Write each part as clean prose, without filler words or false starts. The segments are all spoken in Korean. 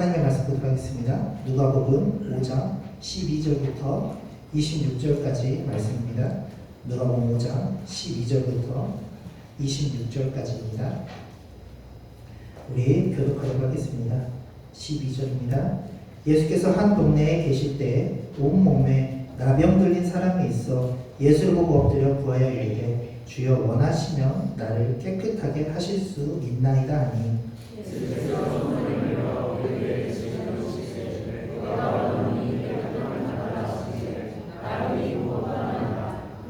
하나님의 말씀 보도록 하겠습니다. 누가복음 5장 12절부터 26절까지 말씀입니다. 누가복음 5장 12절부터 26절까지입니다. 우리 교독하도록 하겠습니다. 12절입니다. 예수께서 한 동네에 계실 때 온 몸에 나병 들린 사람이 있어 예수를 보고 엎드려 구하여 이르되 주여 원하시면 나를 깨끗하게 하실 수 있나이다 하니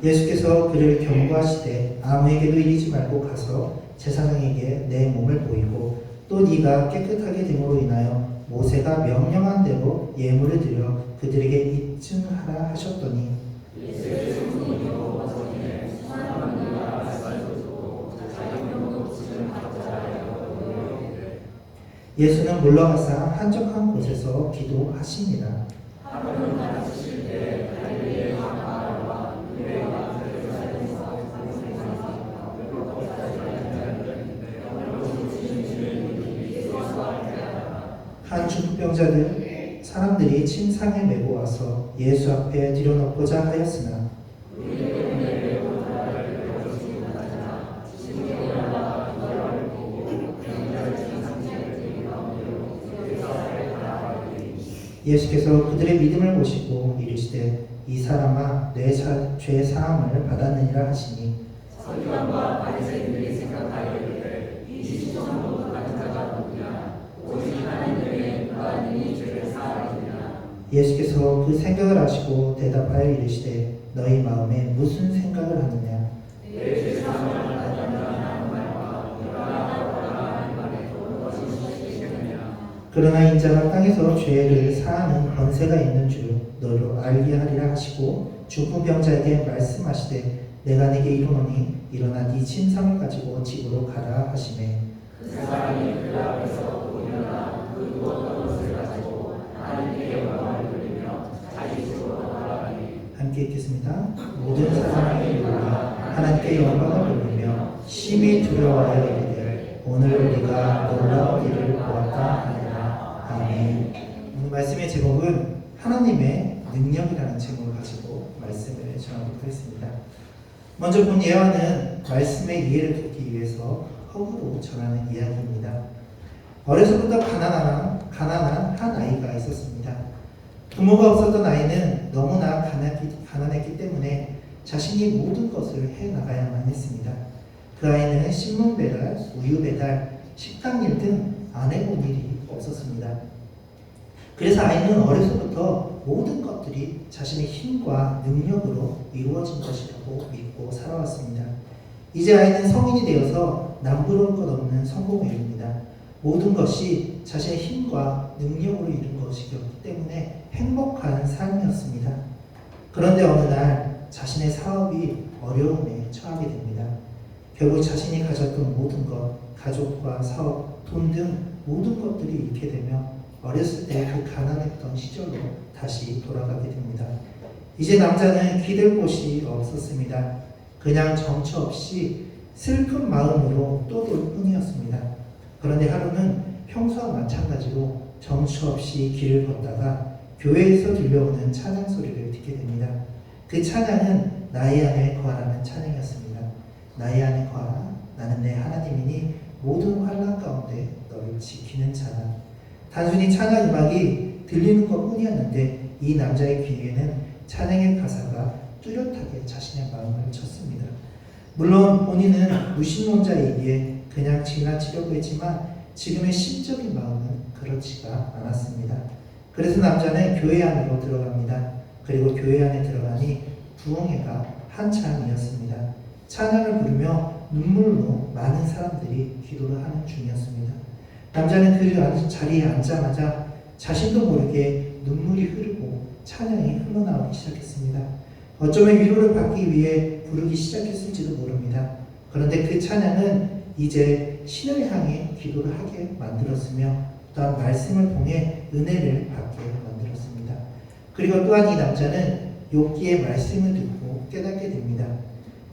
예수께서 그를 경고하시되 아무에게도 이르지 말고 가서 제사장에게 내 몸을 보이고 또 네가 깨끗하게 됨으로 인하여 모세가 명령한 대로 예물을 드려 그들에게 입증하라 하셨더니 예수는 물러가사 한적한 곳에서 기도하시니라. 한 중풍병자들 사람들이 침상에 메고 와서 예수 앞에 들여놓고자 하였으나 예수께서 그들의 믿음을 보시고 이르시되 이 사람아 내 죄 사함을 받았느니라 하시니 서기관과 바리새인들이 생각하기를 이 지식정도 같은 자가 누구냐 오직 하나님에게 누가 능히 죄를 사하느냐. 예수께서 그 생각을 아시고 대답하여 이르시되 너희 마음에 무슨 생각을 하느냐. 내 죄 사함을 받았느냐 하는 말과 네가 하는 말에 무엇이 무엇이겠느냐. 그러나 인자가 땅에서 죄를 사하는 권세가 있는 줄 너로 알게 하리라 하시고 중풍병자에게 말씀하시되 내가 네게 이르노니 일어나 네 침상을 가지고 집으로 가라 하시매 그 사람이 그 앞에서 일어나 그 누웠던 것을 가지고 하나님께 영광을 돌리며 자기 집으로 돌아가니. 함께 읽겠습니다. 모든 사람이 일어나 하나님께 영광을 돌리며 심히 두려워하여 이르되 오늘 네가 놀라운 일을 보았다 하니라. 아멘. 오늘 말씀의 제목은 하나님의 능력이라는 제목을 가지고 말씀을 전하도록 하겠습니다. 먼저 본 예화는 말씀의 이해를 돕기 위해서 허구로 전하는 이야기입니다. 어려서부터 가난한 한 아이가 있었습니다. 부모가 없었던 아이는 너무나 가난했기 때문에 자신이 모든 것을 해나가야만 했습니다. 그 아이는 신문 배달, 우유 배달, 식당 일 등 안 해본 일이 없었습니다. 그래서 아이는 어려서부터 모든 것들이 자신의 힘과 능력으로 이루어진 것이라고 믿고 살아왔습니다. 이제 아이는 성인이 되어서 남부러울 것 없는 성공을 이룹니다. 모든 것이 자신의 힘과 능력으로 이룬 것이기 때문에 행복한 삶이었습니다. 그런데 어느 날 자신의 사업이 어려움에 처하게 됩니다. 결국 자신이 가졌던 모든 것, 가족과 사업, 돈 등 모든 것들이 잃게 되며 어렸을 때 그 가난했던 시절로 다시 돌아가게 됩니다. 이제 남자는 기댈 곳이 없었습니다. 그냥 정처 없이 슬픈 마음으로 떠돌 뿐이었습니다. 그런데 하루는 평소와 마찬가지로 정처 없이 길을 걷다가 교회에서 들려오는 찬양 소리를 듣게 됩니다. 그 찬양은 나의 안에 거하라는 찬양이었습니다. 나의 안에 거하라. 나는 내 하나님이니 모든 환난 가운데 너를 지키는 찬양. 단순히 찬양 음악이 들리는 것뿐이었는데 이 남자의 귀에는 찬양의 가사가 뚜렷하게 자신의 마음을 쳤습니다. 물론 본인은 무신론자이기에 그냥 지나치려고 했지만 지금의 심적인 마음은 그렇지가 않았습니다. 그래서 남자는 교회 안으로 들어갑니다. 그리고 교회 안에 들어가니 부흥회가 한창이었습니다. 찬양을 부르며 눈물로 많은 사람들이 기도를 하는 중이었습니다. 남자는 그 자리에 앉자마자 자신도 모르게 눈물이 흐르고 찬양이 흘러나오기 시작했습니다. 어쩌면 위로를 받기 위해 부르기 시작했을지도 모릅니다. 그런데 그 찬양은 이제 신을 향해 기도를 하게 만들었으며 또한 말씀을 통해 은혜를 받게 만들었습니다. 그리고 또한 이 남자는 욥기의 말씀을 듣고 깨닫게 됩니다.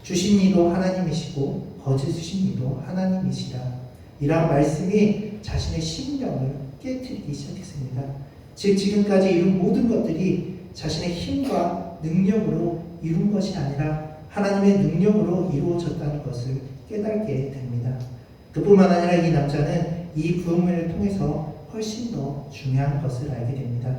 주신 이도 하나님이시고 거짓 주신 이도 하나님이시라. 이러한 말씀이 자신의 심령을 깨트리기 시작했습니다. 즉 지금까지 이룬 모든 것들이 자신의 힘과 능력으로 이룬 것이 아니라 하나님의 능력으로 이루어졌다는 것을 깨닫게 됩니다. 그뿐만 아니라 이 남자는 이 부흥회를 통해서 훨씬 더 중요한 것을 알게 됩니다.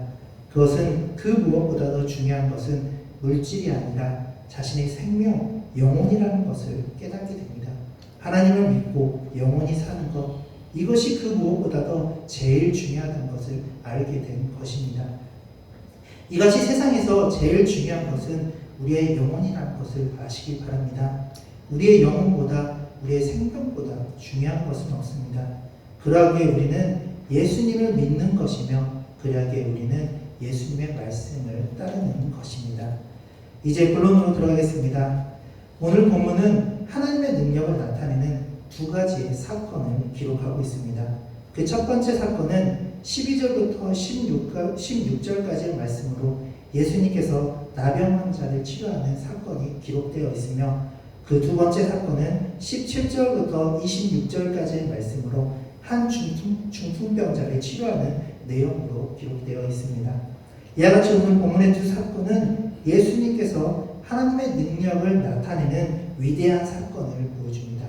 그것은 그 무엇보다도 중요한 것은 물질이 아니라 자신의 생명, 영혼이라는 것을 깨닫게 됩니다. 하나님을 믿고 영원히 사는 것, 이것이 그 무엇보다도 제일 중요하다는 것을 알게 된 것입니다. 이같이 세상에서 제일 중요한 것은 우리의 영혼이라는 것을 아시기 바랍니다. 우리의 영혼보다 우리의 생명보다 중요한 것은 없습니다. 그러하기에 우리는 예수님을 믿는 것이며 그러하기에 우리는 예수님의 말씀을 따르는 것입니다. 이제 본론으로 들어가겠습니다. 오늘 본문은 하나님의 능력을 나타내는 두 가지의 사건을 기록하고 있습니다. 그 첫 번째 사건은 12절부터 16절까지의 말씀으로 예수님께서 나병 환자를 치료하는 사건이 기록되어 있으며 그 두 번째 사건은 17절부터 26절까지의 말씀으로 한 중풍병자를 치료하는 내용으로 기록되어 있습니다. 이와 같이 오늘 본문의 두 사건은 예수님께서 하나님의 능력을 나타내는 위대한 사건을 보여줍니다.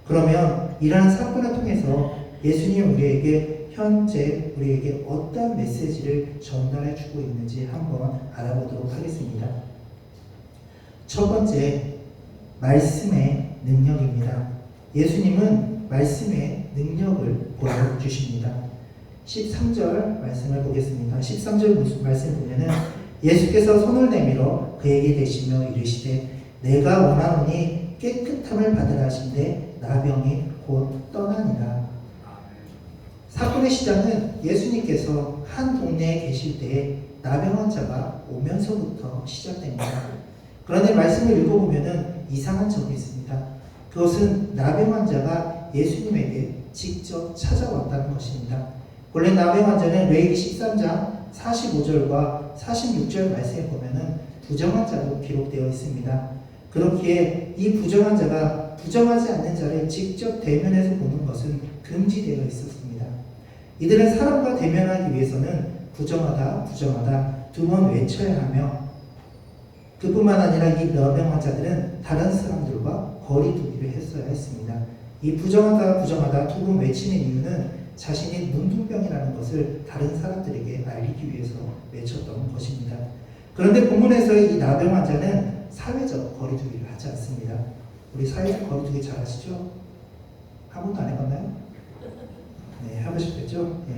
그러면 이러한 사건을 통해서 예수님이 우리에게 현재 우리에게 어떤 메시지를 전달해 주고 있는지 한번 알아보도록 하겠습니다. 첫 번째, 말씀의 능력입니다. 예수님은 말씀의 능력을 보여주십니다. 13절 말씀을 보겠습니다. 13절 말씀 보면은 예수께서 손을 내밀어 그에게 대시며 이르시되 내가 원하노니 깨끗함을 받으라 하신대 나병이 곧 떠나니라. 사건의 시작은 예수님께서 한 동네에 계실 때에 나병 환자가 오면서부터 시작됩니다. 그런데 말씀을 읽어보면은 이상한 점이 있습니다. 그것은 나병 환자가 예수님에게 직접 찾아왔다는 것입니다. 원래 나병 환자는 레위기 13장 45절과 46절 말씀에 보면은 부정한 자로 기록되어 있습니다. 그렇기에 이 부정한 자가 부정하지 않는 자를 직접 대면해서 보는 것은 금지되어 있었습니다. 이들은 사람과 대면하기 위해서는 부정하다, 부정하다 두 번 외쳐야 하며 그뿐만 아니라 이 나병 환자들은 다른 사람들과 거리 두기를 했어야 했습니다. 이 부정하다, 부정하다 두 번 외치는 이유는 자신이 문둥병이라는 것을 다른 사람들에게 알리기 위해서 외쳤던 것입니다. 그런데 본문에서의 이 나병 환자는 사회적 거리두기를 하지 않습니다. 우리 사회적 거리두기 잘 아시죠? 한 번도 안 해봤나요? 네, 해보셨겠죠? 네.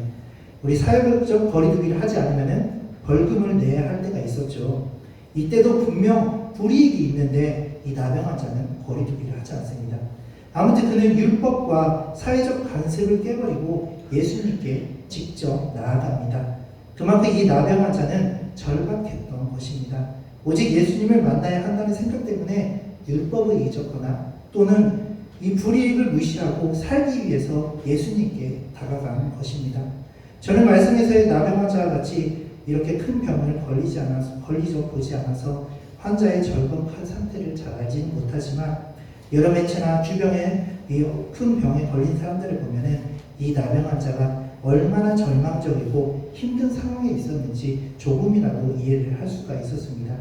우리 사회적 거리두기를 하지 않으면 벌금을 내야 할 때가 있었죠. 이때도 분명 불이익이 있는데 이 나병 환자는 거리두기를 하지 않습니다. 아무튼 그는 율법과 사회적 관습을 깨버리고 예수님께 직접 나아갑니다. 그만큼 이 나병 환자는 절박했던 것입니다. 오직 예수님을 만나야 한다는 생각 때문에 율법을 잊었거나 또는 이 불이익을 무시하고 살기 위해서 예수님께 다가가는 것입니다. 저는 말씀에서의 나병 환자와 같이 이렇게 큰 병을 걸리져 보지 않아서 환자의 절박한 상태를 잘 알지는 못하지만 여러 매체나 주변에 이 큰 병에 걸린 사람들을 보면은 이 나병 환자가 얼마나 절망적이고 힘든 상황에 있었는지 조금이라도 이해를 할 수가 있었습니다.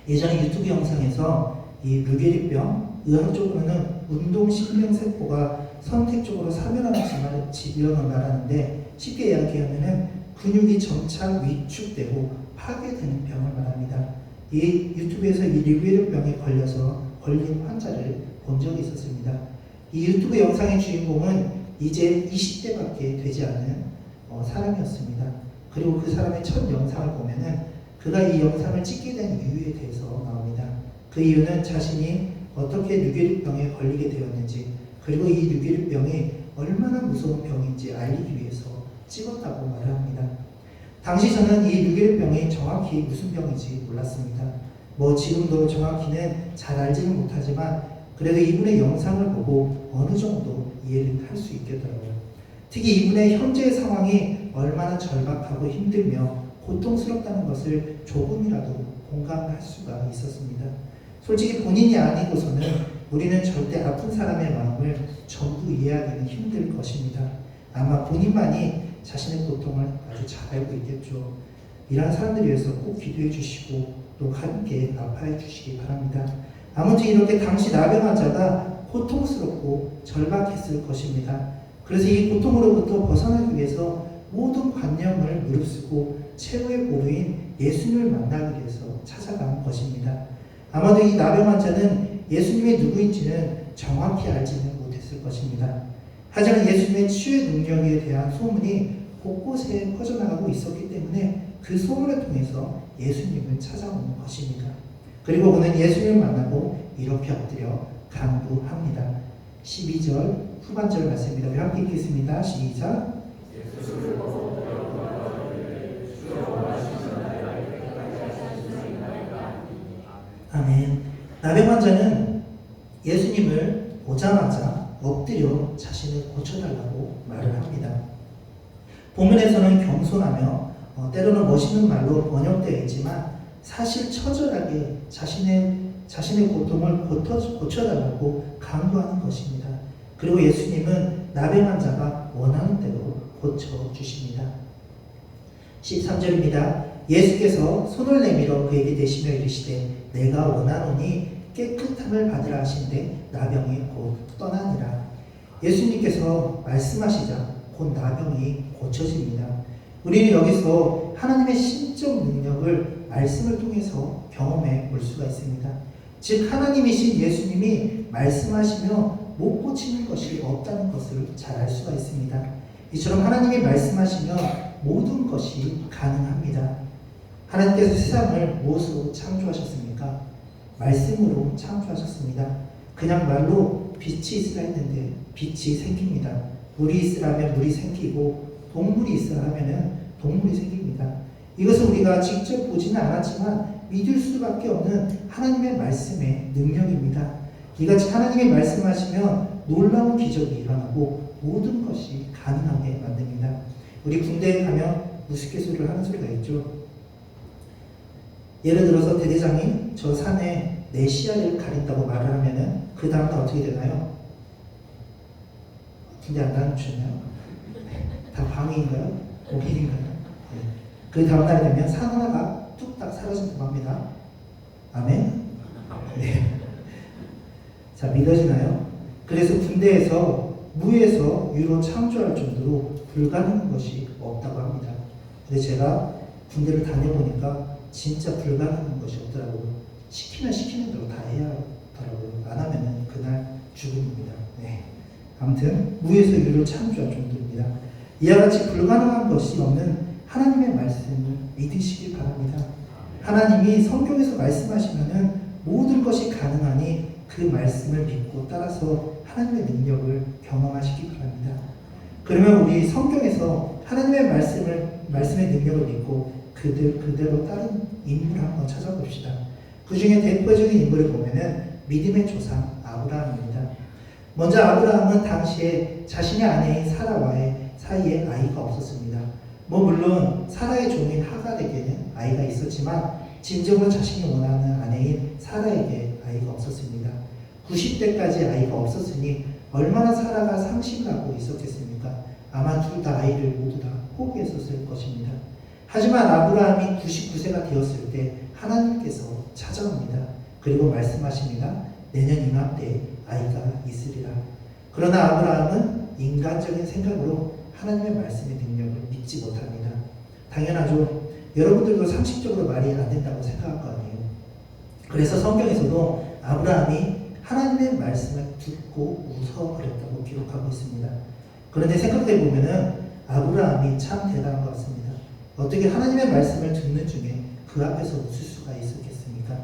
예전에 유튜브 영상에서 이 르게리병, 의학적으로는 운동신경세포가 선택적으로 사멸하는 질병을 말하는데 쉽게 이야기하면은 근육이 점차 위축되고 파괴되는 병을 말합니다. 이 유튜브에서 이 르게리병에 걸린 환자를 본 적이 있었습니다. 이 유튜브 영상의 주인공은 이제 20대밖에 되지 않은 사람이었습니다. 그리고 그 사람의 첫 영상을 보면은 그가 이 영상을 찍게 된 이유에 대해서 나옵니다. 그 이유는 자신이 어떻게 르게리병에 걸리게 되었는지 그리고 이 르게리병이 얼마나 무서운 병인지 알리기 위해서 찍었다고 말합니다. 당시 저는 이 르게리병이 정확히 무슨 병인지 몰랐습니다. 지금도 정확히는 잘 알지는 못하지만 그래도 이분의 영상을 보고 어느 정도 이해를 할 수 있겠더라고요. 특히 이분의 현재의 상황이 얼마나 절박하고 힘들며 고통스럽다는 것을 조금이라도 공감할 수가 있었습니다. 솔직히 본인이 아니고서는 우리는 절대 아픈 사람의 마음을 전부 이해하기는 힘들 것입니다. 아마 본인만이 자신의 고통을 아주 잘 알고 있겠죠. 이러한 사람들을 위해서 꼭 기도해 주시고 또 함께 아파해 주시기 바랍니다. 아무튼 이렇게 당시 나병 환자가 고통스럽고 절박했을 것입니다. 그래서 이 고통으로부터 벗어나기 위해서 모든 관념을 무릅쓰고 최후의 보루인 예수님을 만나기 위해서 찾아간 것입니다. 아마도 이 나병 환자는 예수님이 누구인지는 정확히 알지는 못했을 것입니다. 하지만 예수님의 치유의 능력에 대한 소문이 곳곳에 퍼져나가고 있었기 때문에 그 소문을 통해서 예수님을 찾아오는 것입니다. 그리고 그는 예수님을 만나고 이렇게 엎드려 간구합니다. 12절 후반절 말씀입니다. 우리 함께 읽겠습니다. 시작. 아멘. 나병 환자는 예수님을 보자마자 엎드려 자신을 고쳐달라고 말을 합니다. 본문에서는 겸손하며 때로는 멋있는 말로 번역되어 있지만 사실 처절하게 자신의 고통을 고쳐달라고 강구하는 것입니다. 그리고 예수님은 나병 환자가 원하는 대로 고쳐주십니다. 13절입니다. 예수께서 손을 내밀어 그에게 대시며 이르시되 내가 원하노니 깨끗함을 받으라 하신대 나병이 곧 떠나니라. 예수님께서 말씀하시자 곧 나병이 고쳐집니다. 우리는 여기서 하나님의 신적 능력을 말씀을 통해서 경험해 볼 수가 있습니다. 즉 하나님이신 예수님이 말씀하시며 못 고치는 것이 없다는 것을 잘 알 수가 있습니다. 이처럼 하나님이 말씀하시면 모든 것이 가능합니다. 하나님께서 세상을 무엇으로 창조하셨습니까? 말씀으로 창조하셨습니다. 그냥 말로 빛이 있으라 했는데 빛이 생깁니다. 물이 있으라 하면 물이 생기고 동물이 있으라 하면 동물이 생깁니다. 이것은 우리가 직접 보지는 않았지만 믿을 수밖에 없는 하나님의 말씀의 능력입니다. 이같이 하나님이 말씀하시면 놀라운 기적이 일어나고 모든 것이 가능하게 만듭니다. 우리 군대에 가면 우스갯소리를 하는 소리가 있죠. 예를 들어서 대대장이 저 산에 내 시야를 가린다고 말을 하면은 그 다음날 어떻게 되나요? 군대 안 다녀주셨나요? 다 방위인가요? 오길인가요? 네. 그 다음날 되면 산 하나가 뚝딱 사라진다고 합니다. 아멘? 네. 자, 믿어지나요? 그래서 군대에서 무에서 유로 창조할 정도로 불가능한 것이 없다고 합니다. 근데 제가 군대를 다녀보니까 진짜 불가능한 것이 없더라고요. 시키는 대로 다 해야 하더라고요. 안 하면은 그날 죽음입니다. 네. 아무튼 무에서 유를 창조할 정도입니다. 이와 같이 불가능한 것이 없는 하나님의 말씀을 믿으시길 바랍니다. 하나님이 성경에서 말씀하시면은 모든 것이 가능하니 그 말씀을 믿고 따라서 하나님의 능력을 경험하시기 바랍니다. 그러면 우리 성경에서 하나님의 말씀의 능력을 믿고 그대로 다른 인물을 한번 찾아봅시다. 그 중에 대표적인 인물을 보면은 믿음의 조상 아브라함입니다. 먼저 아브라함은 당시에 자신의 아내인 사라와의 사이에 아이가 없었습니다. 물론 사라의 종인 하갈에게는 아이가 있었지만 진정으로 자신이 원하는 아내인 사라에게 아이가 없었습니다. 90대까지 아이가 없었으니 얼마나 사라가 상심을 하고 있었겠습니까? 아마 둘 다 아이를 모두 다 포기했었을 것입니다. 하지만 아브라함이 99세가 되었을 때 하나님께서 찾아옵니다. 그리고 말씀하십니다. 내년 이맘때 아이가 있으리라. 그러나 아브라함은 인간적인 생각으로 하나님의 말씀의 능력을 믿지 못합니다. 당연하죠. 여러분들도 상식적으로 말이 안 된다고 생각할 거 아니에요. 그래서 성경에서도 아브라함이 하나님의 말씀을 듣고 웃어버렸다고 기록하고 있습니다. 그런데 생각해 보면은 아브라함이 참 대단한 것 같습니다. 어떻게 하나님의 말씀을 듣는 중에 그 앞에서 웃을 수가 있었겠습니까?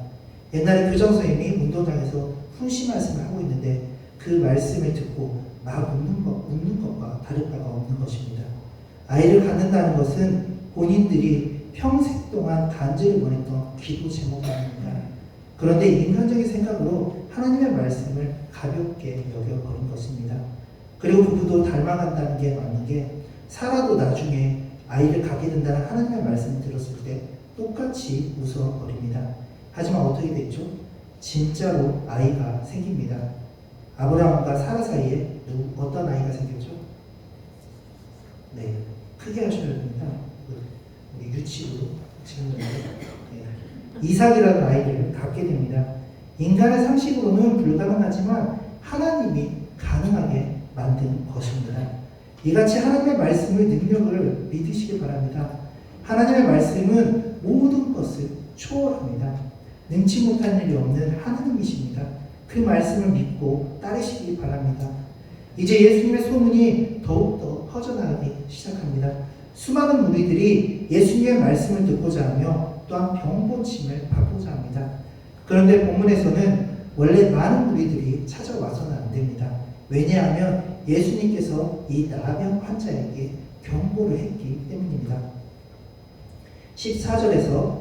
옛날에 교장 선생님이 운동장에서 훈시 말씀을 하고 있는데 그 말씀을 듣고 막 웃는 것과 다를 바가 없는 것입니다. 아이를 갖는다는 것은 본인들이 평생 동안 간절히 원했던 기도 제목이 아닙니다. 그런데 인간적인 생각으로 하나님의 말씀을 가볍게 여겨버린 것입니다. 그리고 부부도 닮아간다는 게 맞는 게 사라도 나중에 아이를 갖게 된다는 하나님의 말씀을 들었을 때 똑같이 웃어버립니다. 하지만 어떻게 됐죠? 진짜로 아이가 생깁니다. 아브라함과 사라 사이에 어떤 아이가 생겼죠? 네, 크게 하셔야 됩니다. 우리 유치부 지금 이삭이라는 아이를 갖게 됩니다. 인간의 상식으로는 불가능하지만 하나님이 가능하게 만든 것입니다. 이같이 하나님의 말씀의 능력을 믿으시기 바랍니다. 하나님의 말씀은 모든 것을 초월합니다. 능치 못한 일이 없는 하나님이십니다. 그 말씀을 믿고 따르시기 바랍니다. 이제 예수님의 소문이 더욱더 퍼져나가기 시작합니다. 수많은 무리들이 예수님의 말씀을 듣고자 하며 또한 병고침을 받고자 합니다. 그런데 본문에서는 원래 많은 무리들이 찾아와서는 안 됩니다. 왜냐하면 예수님께서 이 나병 환자에게 경고를 했기 때문입니다. 14절에서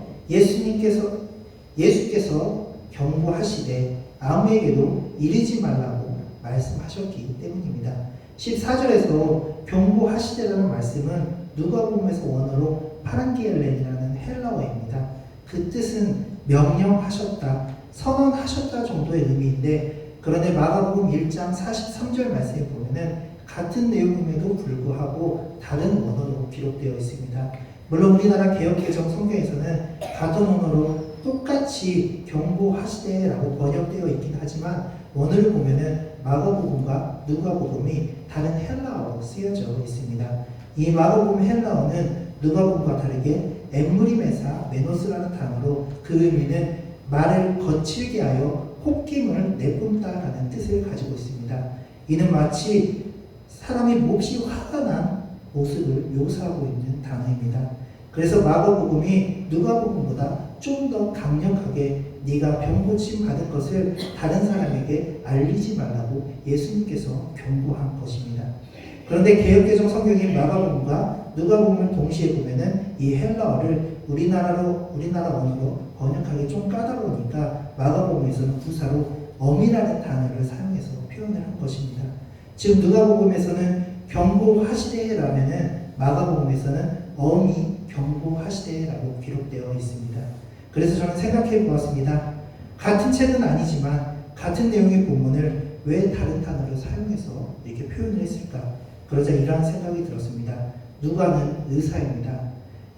예수께서 경고하시되 아무에게도 이르지 말라고 말씀하셨기 때문입니다. 14절에서 경고하시되라는 말씀은 누가복음에서 원어로 파랑기엘렌이라는 헬라어입니다. 그 뜻은 명령하셨다, 선언하셨다 정도의 의미인데, 그런데 마가복음 1장 43절 말씀에 보면은 같은 내용임에도 불구하고 다른 원어로 기록되어 있습니다. 물론 우리나라 개역개정 성경에서는 같은 언어로 똑같이 경고하시되라고 번역되어 있긴 하지만 원어를 보면은 마가복음과 누가복음이 다른 헬라어로 쓰여져 있습니다. 이 마가복음 헬라어는 누가복음과 다르게 엠브리메사 메노스라는 단어로 그 의미는 말을 거칠게 하여 홑김을 내뿜다라는 뜻을 가지고 있습니다. 이는 마치 사람이 몹시 화가 난 모습을 묘사하고 있는 단어입니다. 그래서 마가복음이 누가복음보다 좀 더 강력하게 네가 병고침 받은 것을 다른 사람에게 알리지 말라고 예수님께서 경고한 것입니다. 그런데 개역개정 성경인 마가복음과 누가복음을 동시에 보면은 이 헬라어를 우리나라 언어로 번역하기 좀 까다로우니까 마가복음에서는 부사로 엄이라는 단어를 사용해서 표현을 한 것입니다. 즉 누가복음에서는 경고하시되라면은 마가복음에서는 엄이 경고하시되라고 기록되어 있습니다. 그래서 저는 생각해 보았습니다. 같은 책은 아니지만 같은 내용의 본문을 왜 다른 단어를 사용해서 이렇게 표현을 했을까? 그러자 이러한 생각이 들었습니다. 누가는 의사입니다.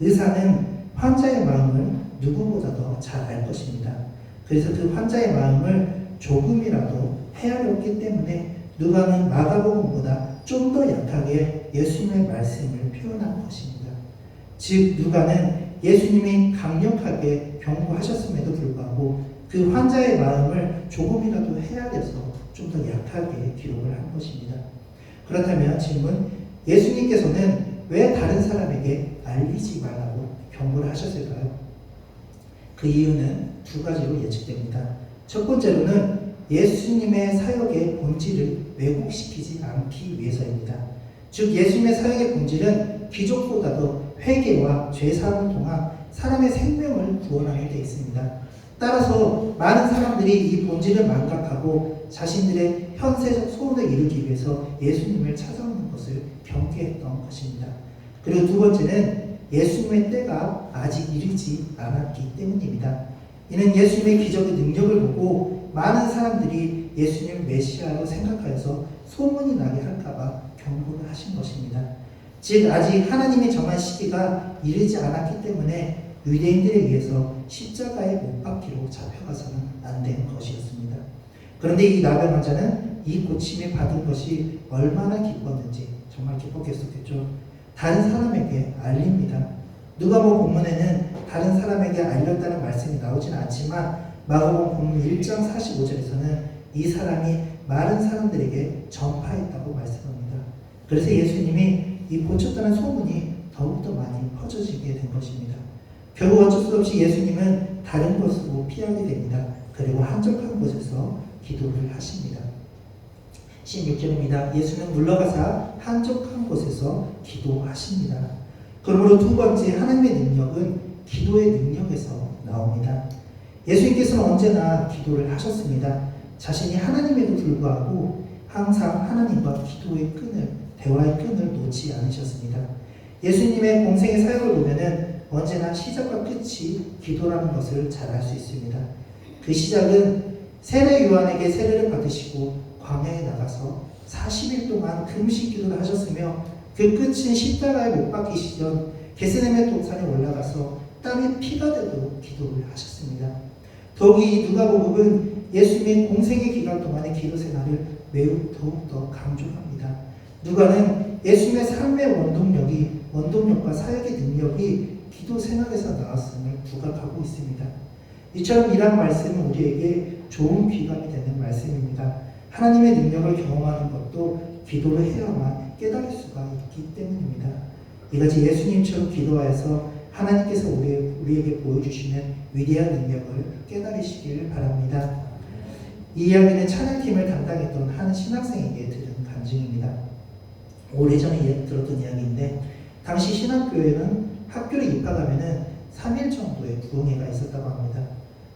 의사는 환자의 마음을 누구보다 더 잘 알 것입니다. 그래서 그 환자의 마음을 조금이라도 헤아렸기 때문에 누가는 마가복음보다 좀 더 약하게 예수님의 말씀을 표현한 것입니다. 즉 누가는 예수님이 강력하게 경고하셨음에도 불구하고 그 환자의 마음을 조금이라도 헤아려서 좀 더 약하게 기록을 한 것입니다. 그렇다면 질문, 예수님께서는 왜 다른 사람에게 알리지 말라고 경고를 하셨을까요? 그 이유는 두 가지로 예측됩니다. 첫 번째로는 예수님의 사역의 본질을 왜곡시키지 않기 위해서입니다. 즉 예수님의 사역의 본질은 기적보다도 회개와 죄사함을 통한 사람의 생명을 구원하게 되어 있습니다. 따라서 많은 사람들이 이 본질을 망각하고 자신들의 현세적 소원을 이루기 위해서 예수님을 찾아오는 것을 경계했던 것입니다. 그리고 두 번째는 예수님의 때가 아직 이르지 않았기 때문입니다. 이는 예수님의 기적의 능력을 보고 많은 사람들이 예수님을 메시아로 생각하여서 소문이 나게 할까봐 경고를 하신 것입니다. 즉 아직 하나님이 정한 시기가 이르지 않았기 때문에 유대인들에 의해서 십자가에 못 박기로 잡혀가서는 안 된 것이었습니다. 그런데 이 나병 환자는 이 고침을 받은 것이 얼마나 기뻤는지 정말 기뻤겠었겠죠. 다른 사람에게 알립니다. 누가복음 본문에는 다른 사람에게 알렸다는 말씀이 나오지는 않지만 마가복음 본문 1장 45절에서는 이 사람이 많은 사람들에게 전파했다고 말씀합니다. 그래서 예수님이 이 고쳤다는 소문이 더욱더 많이 퍼져지게 된 것입니다. 결국 어쩔 수 없이 예수님은 다른 곳으로 피하게 됩니다. 그리고 한적한 곳에서 기도를 하십니다. 16절입니다. 예수는 물러가사 한적한 곳에서 기도하십니다. 그러므로 두 번째 하나님의 능력은 기도의 능력에서 나옵니다. 예수님께서는 언제나 기도를 하셨습니다. 자신이 하나님에도 불구하고 항상 하나님과 기도의 끈을, 대화의 끈을 놓지 않으셨습니다. 예수님의 공생의 사역을 보면은 언제나 시작과 끝이 기도라는 것을 잘 알 수 있습니다. 그 시작은 세례 요한에게 세례를 받으시고 광야에 나가서 40일 동안 금식 기도를 하셨으며 그 끝은 십자가에 못 박히시던 겟세마네 동산에 올라가서 땀이 피가 되도록 기도를 하셨습니다. 더욱이 누가복음은 예수님의 공생의 기간 동안의 기도 생활을 매우 더욱더 강조합니다. 누가는 예수님의 삶의 원동력과 사역의 능력이 기도 생활에서 나왔음을 부각하고 있습니다. 이처럼 이러한 말씀은 우리에게 좋은 귀감이 되는 말씀입니다. 하나님의 능력을 경험하는 것도 기도를 해야만 깨달을 수가 있기 때문입니다. 이같이 예수님처럼 기도하여서 하나님께서 우리에게 보여주시는 위대한 능력을 깨달으시길 바랍니다. 이 이야기는 찬양팀을 담당했던 한 신학생에게 들은 간증입니다. 오래전에 들었던 이야기인데 당시 신학교에는 학교를 입학하면 3일 정도의 부흥회가 있었다고 합니다.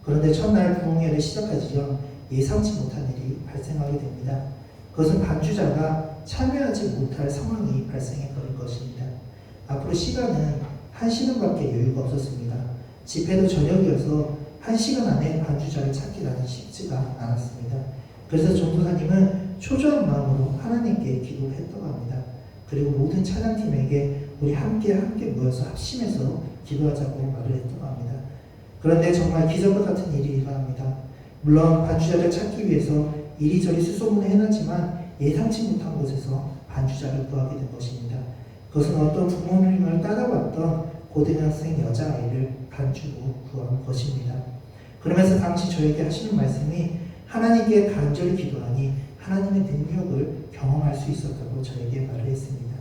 그런데 첫날 부흥회를 시작하기 전 예상치 못한 일이 발생하게 됩니다. 그것은 반주자가 참여하지 못할 상황이 발생해 버린 것입니다. 앞으로 시간은 1시간밖에 여유가 없었습니다. 집회도 저녁이어서 1시간 안에 반주자를 찾기라는 쉽지가 않았습니다. 그래서 전도사님은 초조한 마음으로 하나님께 기도를 했다고 합니다. 그리고 모든 찬양팀에게 우리 함께 모여서 합심해서 기도하자고 말을 했다고 합니다. 그런데 정말 기적과 같은 일이 일어납니다. 물론 반주자를 찾기 위해서 이리저리 수소문을 해놨지만 예상치 못한 곳에서 반주자를 구하게 된 것입니다. 그것은 어떤 부모님을 따라왔던 고등학생 여자아이를 반주로 구한 것입니다. 그러면서 당시 저에게 하시는 말씀이 하나님께 간절히 기도하니 하나님의 능력을 경험할 수 있었다고 저에게 말을 했습니다.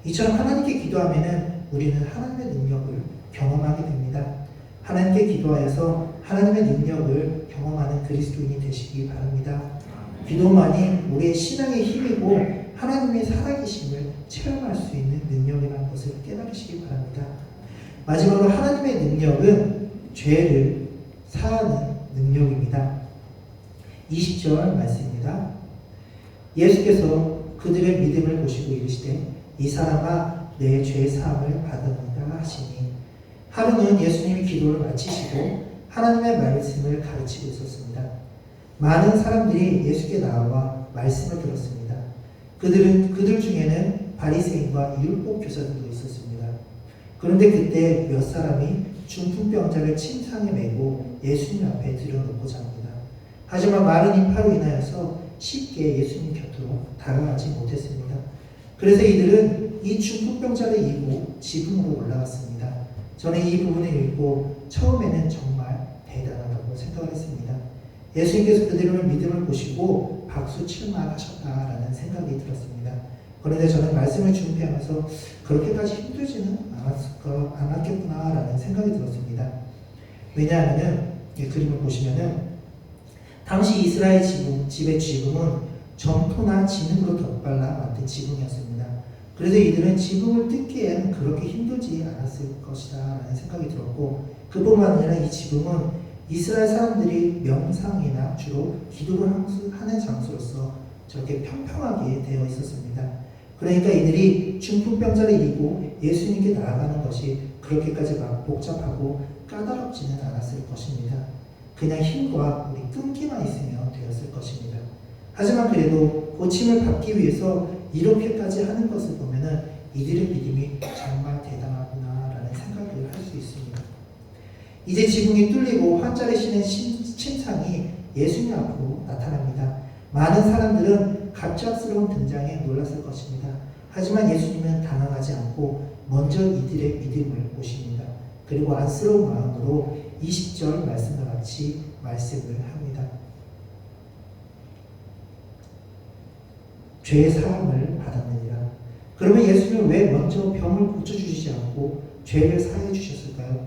이처럼 하나님께 기도하면 우리는 하나님의 능력을 경험하게 됩니다. 하나님께 기도하여서 하나님의 능력을 경험하는 그리스도인이 되시기 바랍니다. 기도만이 우리의 신앙의 힘이고 하나님의 살아계심을 체험할 수 있는 능력이라는 것을 깨달으시기 바랍니다. 마지막으로 하나님의 능력은 죄를 사하는 능력입니다. 20절 말씀입니다. 예수께서 그들의 믿음을 보시고 이르시되 이 사람아 내 죄 사함을 받았느니라 하시니 하루는 예수님이 기도를 마치시고 하나님의 말씀을 가르치고 있었습니다. 많은 사람들이 예수께 나와 말씀을 들었습니다. 그들 중에는 바리새인과 율법 교사들도 있었습니다. 그런데 그때 몇 사람이 중풍병자를 침상에 메고 예수님 앞에 들여놓고자 합니다. 하지만 많은 인파로 인하여서 쉽게 예수님 곁으로 다가가지 못했습니다. 그래서 이들은 이 중풍병자를 이고 지붕으로 올라갔습니다. 저는 이 부분을 읽고 처음에는 정말 대단하다고 생각을 했습니다. 예수님께서 그들의 믿음을 보시고 박수 칠만 하셨다라는 생각이 들었습니다. 그런데 저는 말씀을 준비하면서 그렇게까지 힘들지는 않았겠구나라는 생각이 들었습니다. 왜냐하면 이 그림을 보시면은 당시 이스라엘 집의 지붕은 점토나 진흙으로 덧발라 만든 지붕이었습니다. 그래서 이들은 지붕을 뜯기에는 그렇게 힘들지 않았을 것이다 라는 생각이 들었고, 그뿐만 아니라 이 지붕은 이스라엘 사람들이 명상이나 주로 기도를 하는 장소로서 저렇게 평평하게 되어 있었습니다. 그러니까 이들이 중풍병자를 이고 예수님께 나아가는 것이 그렇게까지 막 복잡하고 까다롭지는 않았을 것입니다. 그냥 힘과 우리 끈기만 있으면 되었을 것입니다. 하지만 그래도 고침을 받기 위해서 이렇게까지 하는 것을 보면은 이들의 믿음이 정말 대단하구나라는 생각을 할 수 있습니다. 이제 지붕이 뚫리고 환자를 쉬는 침상이 예수님 앞으로 나타납니다. 많은 사람들은 갑작스러운 등장에 놀랐을 것입니다. 하지만 예수님은 당황하지 않고 먼저 이들의 믿음을 보십니다. 그리고 안쓰러운 마음으로 20절 말씀과 같이 말씀을 합니다. 죄의 사함을 받았느니라. 그러면 예수님은 왜 먼저 병을 고쳐주시지 않고 죄를 사해 주셨을까요?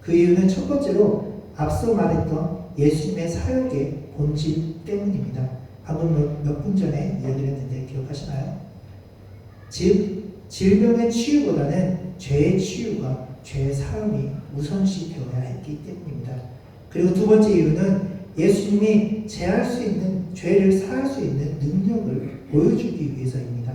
그 이유는 첫 번째로 앞서 말했던 예수님의 사역의 본질 때문입니다. 방금 몇 분 전에 이야기를 했는데 기억하시나요? 즉 질병의 치유보다는 죄의 치유가 죄의 사함이 우선시 되어야 했기 때문입니다. 그리고 두 번째 이유는 예수님이 제할 수 있는 죄를 사할 수 있는 능력을 보여주기 위해서입니다.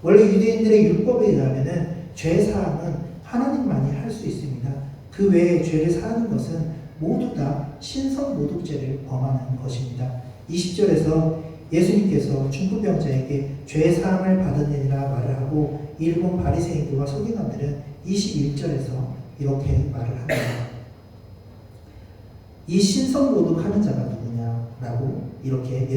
원래 유대인들의 율법에 의하면 죄 사함은 하나님만이 할 수 있습니다. 그 외에 죄를 사하는 것은 모두 다 신성모독죄를 범하는 것입니다. 20절에서 예수님께서 중풍병자에게 죄 사함을 받았느니라 말을 하고 일본 바리새인들과 서기관들은 21절에서 이렇게 말을 합니다. 이 신성모독하는 자가 누구냐라고 이렇게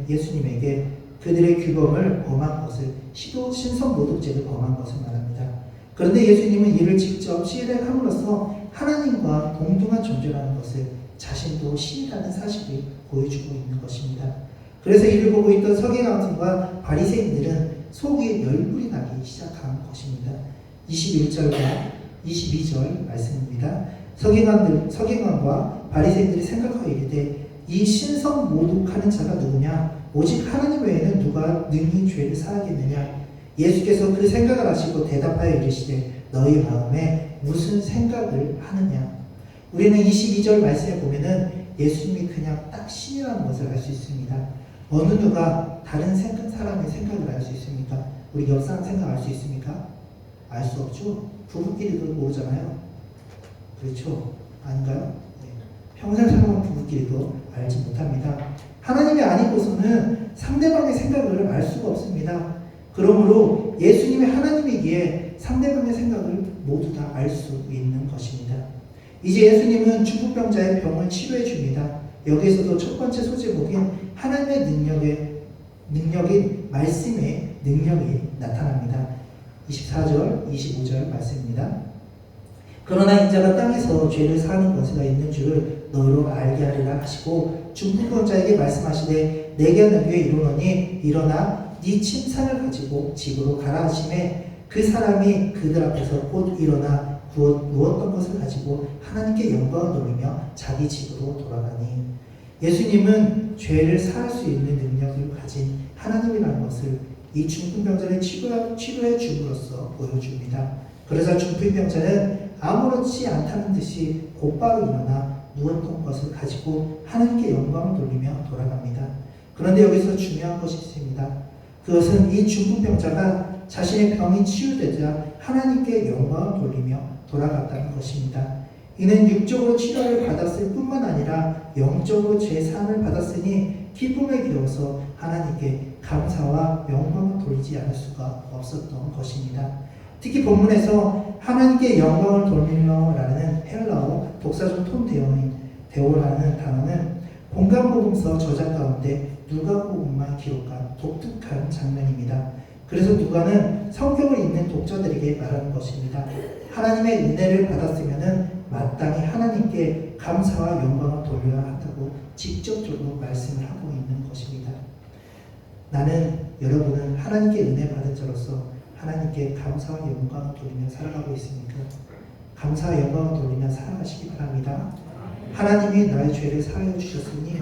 예수님에게 그들의 규범을 범한 것을 신성모독죄를 범한 것을 말합니다. 그런데 예수님은 이를 직접 시인함으로써 하나님과 동등한 존재라는 것을 자신도 신이라는 사실을 보여주고 있는 것입니다. 그래서 이를 보고 있던 서기관과 바리새인들은 속이 열불이 나기 시작한 것입니다. 21절과 22절 말씀입니다. 서기관과 바리새인들이 생각하여 이르되 이 신성 모독하는 자가 누구냐? 오직 하나님 외에는 누가 능히 죄를 사하겠느냐? 예수께서 그 생각을 아시고 대답하여 이르시되 너희 마음에 무슨 생각을 하느냐? 우리는 22절 말씀에 보면은 예수님이 그냥 딱 신이라는 것을 알 수 있습니다. 어느 누가 다른 사람의 생각을 알 수 있습니까? 우리 옆 사람 생각 알 수 있습니까? 알 수 없죠. 부부끼리도 모르잖아요. 그렇죠? 아닌가요? 네. 평생 살아온 부부끼리도 알지 못합니다. 하나님이 아니고서는 상대방의 생각을 알 수가 없습니다. 그러므로 예수님이 하나님이기에 상대방의 생각을 모두 다 알 수 있는 것입니다. 이제 예수님은 중풍병자의 병을 치료해 줍니다. 여기에서도 첫 번째 소제목인 하나님의 능력인 말씀의 능력이 나타납니다. 24절, 25절 말씀입니다. 그러나 인자가 땅에서 죄를 사하는 권세가 있는 줄을 너희로 알게 하리라 하시고 중풍병자에게 말씀하시되 내게 너희에 이르노니 일어나 네 침상을 가지고 집으로 가라 하시매 그 사람이 그들 앞에서 곧 일어나 누웠던 것을 가지고 하나님께 영광을 돌리며 자기 집으로 돌아가니 예수님은 죄를 사할 수 있는 능력을 가진 하나님이라는 것을 이 중풍병자를 치료해 줌으로써 보여줍니다. 그래서 중풍병자는 아무렇지 않다는 듯이 곧바로 일어나 누웠던 것을 가지고 하나님께 영광을 돌리며 돌아갑니다. 그런데 여기서 중요한 것이 있습니다. 그것은 이 중풍병자가 자신의 병이 치유되자 하나님께 영광을 돌리며 돌아갔다는 것입니다. 이는 육적으로 치료를 받았을 뿐만 아니라 영적으로 죄사함을 받았으니 기쁨에 겨워서 하나님께 감사와 영광을 돌리지 않을 수가 없었던 것입니다. 특히 본문에서 하나님께 영광을 돌리며라는 헬라어 독사적 톤데오라는 단어는 공간복음서 저작 가운데 누가복음만 기록한 독특한 장면입니다. 그래서 누가는 성경을 읽는 독자들에게 말하는 것입니다. 하나님의 은혜를 받았으면 마땅히 하나님께 감사와 영광을 돌려야 한다고 직접적으로 말씀을 하고 있는 것입니다. 여러분은 하나님께 은혜 받은 자로서 하나님께 감사와 영광을 돌리며 살아가고 있습니까? 감사와 영광을 돌리며 살아가시기 바랍니다. 하나님이 나의 죄를 사하여 주셨으니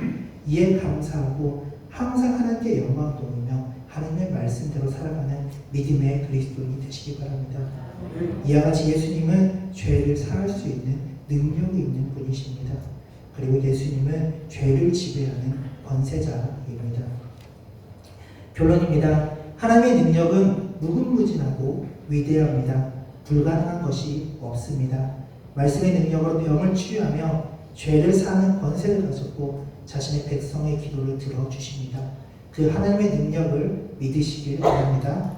이에 감사하고 항상 하나님께 영광을 돌리며 하나님의 말씀대로 살아가는 믿음의 그리스도인이 되시기 바랍니다. 이와 같이 예수님은 죄를 사할 수 있는 능력이 있는 분이십니다. 그리고 예수님은 죄를 지배하는 권세자입니다. 결론입니다. 하나님의 능력은 무궁무진하고 위대합니다. 불가능한 것이 없습니다. 말씀의 능력으로 병을 치유하며 죄를 사하는 권세를 가졌고 자신의 백성의 기도를 들어주십니다. 그 하나님의 능력을 믿으시길 바랍니다.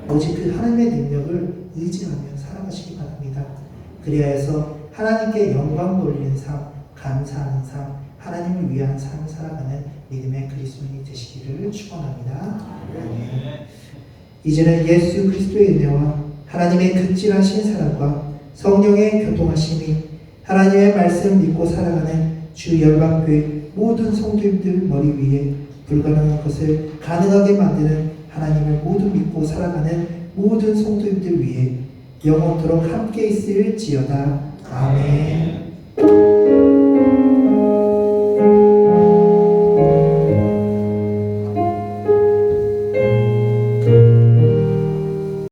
오직 그 하나님의 능력을 의지하며 살아가시기 바랍니다. 그리하여서 하나님께 영광 돌리는 삶, 감사하는 삶, 하나님을 위한 삶을 살아가는 믿음의 그리스도인이 되시기를 축원합니다. 아멘. 이제는 예수 그리스도의 은혜와 하나님의 극진하신 사랑과 성령의 교통하심이 하나님의 말씀 믿고 살아가는 주 열방교회 모든 성도님들 머리 위에 불가능한 것을 가능하게 만드는 하나님을 모두 믿고 살아가는 모든 성도님들 위해 영원토록 함께 있을지어다. 아멘.